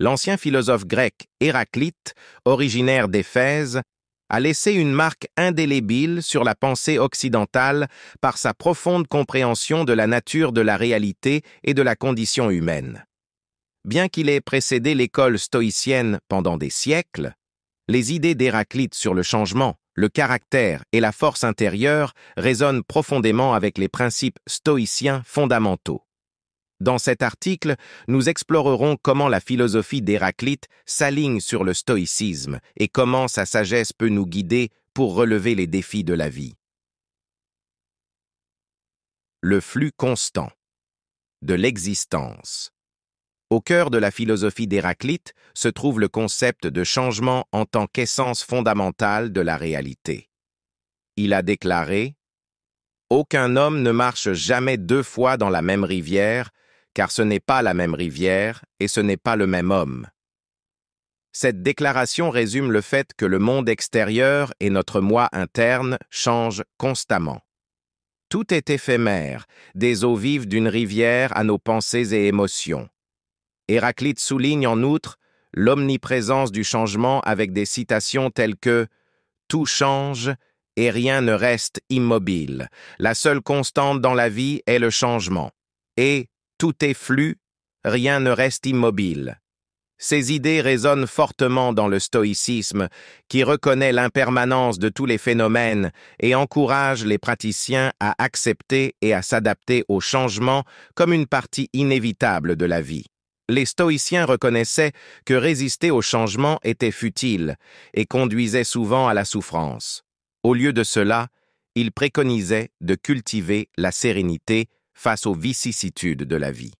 L'ancien philosophe grec Héraclite, originaire d'Éphèse, a laissé une marque indélébile sur la pensée occidentale par sa profonde compréhension de la nature de la réalité et de la condition humaine. Bien qu'il ait précédé l'école stoïcienne pendant des siècles, les idées d'Héraclite sur le changement, le caractère et la force intérieure résonnent profondément avec les principes stoïciens fondamentaux. Dans cet article, nous explorerons comment la philosophie d'Héraclite s'aligne sur le stoïcisme et comment sa sagesse peut nous guider pour relever les défis de la vie. Le flux constant de l'existence. Au cœur de la philosophie d'Héraclite se trouve le concept de changement en tant qu'essence fondamentale de la réalité. Il a déclaré « Aucun homme ne marche jamais deux fois dans la même rivière, car ce n'est pas la même rivière et ce n'est pas le même homme. » Cette déclaration résume le fait que le monde extérieur et notre moi interne changent constamment. Tout est éphémère, des eaux vives d'une rivière à nos pensées et émotions. Héraclite souligne en outre l'omniprésence du changement avec des citations telles que « Tout change et rien ne reste immobile. La seule constante dans la vie est le changement. » Et « Tout est flux, rien ne reste immobile. » Ces idées résonnent fortement dans le stoïcisme, qui reconnaît l'impermanence de tous les phénomènes et encourage les praticiens à accepter et à s'adapter au changement comme une partie inévitable de la vie. Les stoïciens reconnaissaient que résister au changement était futile et conduisait souvent à la souffrance. Au lieu de cela, ils préconisaient de cultiver la sérénité face aux vicissitudes de la vie.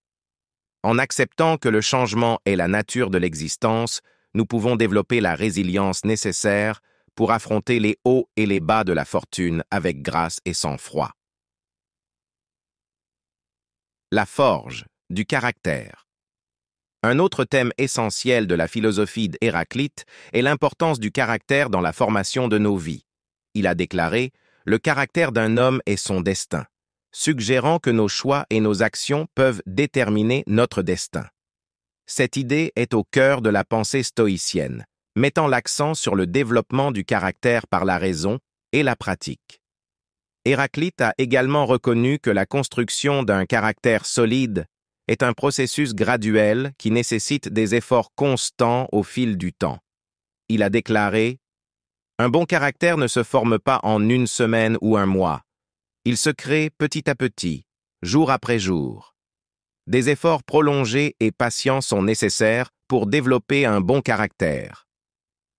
En acceptant que le changement est la nature de l'existence, nous pouvons développer la résilience nécessaire pour affronter les hauts et les bas de la fortune avec grâce et sang-froid. La forge du caractère. Un autre thème essentiel de la philosophie d'Héraclite est l'importance du caractère dans la formation de nos vies. Il a déclaré « Le caractère d'un homme est son destin », suggérant que nos choix et nos actions peuvent déterminer notre destin. Cette idée est au cœur de la pensée stoïcienne, mettant l'accent sur le développement du caractère par la raison et la pratique. Héraclite a également reconnu que la construction d'un caractère solide est un processus graduel qui nécessite des efforts constants au fil du temps. Il a déclaré « Un bon caractère ne se forme pas en une semaine ou un mois. Il se crée petit à petit, jour après jour. Des efforts prolongés et patients sont nécessaires pour développer un bon caractère. »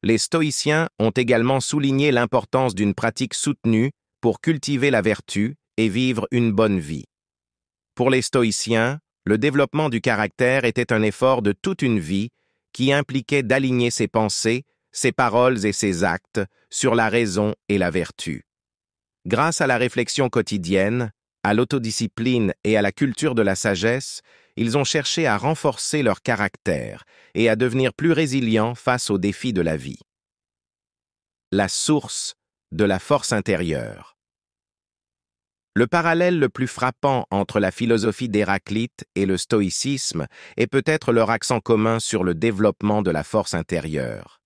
Les stoïciens ont également souligné l'importance d'une pratique soutenue pour cultiver la vertu et vivre une bonne vie. Pour les stoïciens, le développement du caractère était un effort de toute une vie qui impliquait d'aligner ses pensées, ses paroles et ses actes sur la raison et la vertu. Grâce à la réflexion quotidienne, à l'autodiscipline et à la culture de la sagesse, ils ont cherché à renforcer leur caractère et à devenir plus résilients face aux défis de la vie. La source de la force intérieure. Le parallèle le plus frappant entre la philosophie d'Héraclite et le stoïcisme est peut-être leur accent commun sur le développement de la force intérieure.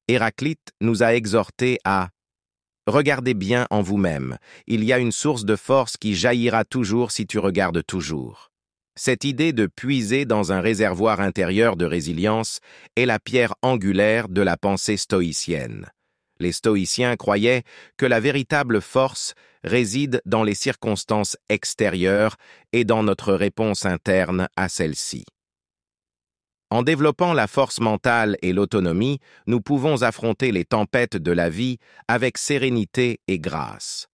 Héraclite nous a exhortés à « Regardez bien en vous-même, il y a une source de force qui jaillira toujours si tu regardes toujours. » Cette idée de puiser dans un réservoir intérieur de résilience est la pierre angulaire de la pensée stoïcienne. Les stoïciens croyaient que la véritable force réside dans les circonstances extérieures et dans notre réponse interne à celles-ci. En développant la force mentale et l'autonomie, nous pouvons affronter les tempêtes de la vie avec sérénité et grâce.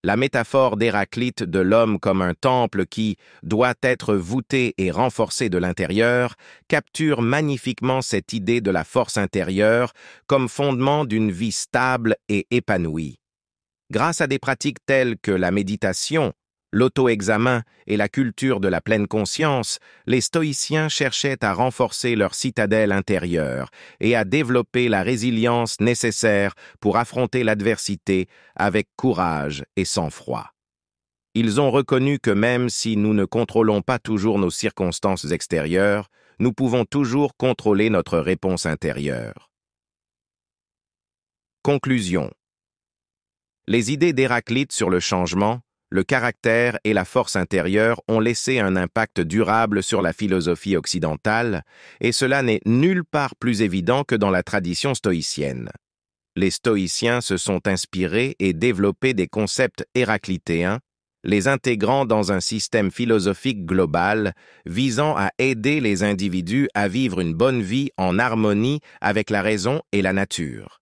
La métaphore d'Héraclite de l'homme comme un temple qui doit être voûté et renforcé de l'intérieur capture magnifiquement cette idée de la force intérieure comme fondement d'une vie stable et épanouie. Grâce à des pratiques telles que la méditation, l'auto-examen et la culture de la pleine conscience, les stoïciens cherchaient à renforcer leur citadelle intérieure et à développer la résilience nécessaire pour affronter l'adversité avec courage et sang-froid. Ils ont reconnu que même si nous ne contrôlons pas toujours nos circonstances extérieures, nous pouvons toujours contrôler notre réponse intérieure. Conclusion. Les idées d'Héraclite sur le changement, le caractère et la force intérieure ont laissé un impact durable sur la philosophie occidentale, et cela n'est nulle part plus évident que dans la tradition stoïcienne. Les stoïciens se sont inspirés et développé des concepts héraclitéens, les intégrant dans un système philosophique global visant à aider les individus à vivre une bonne vie en harmonie avec la raison et la nature.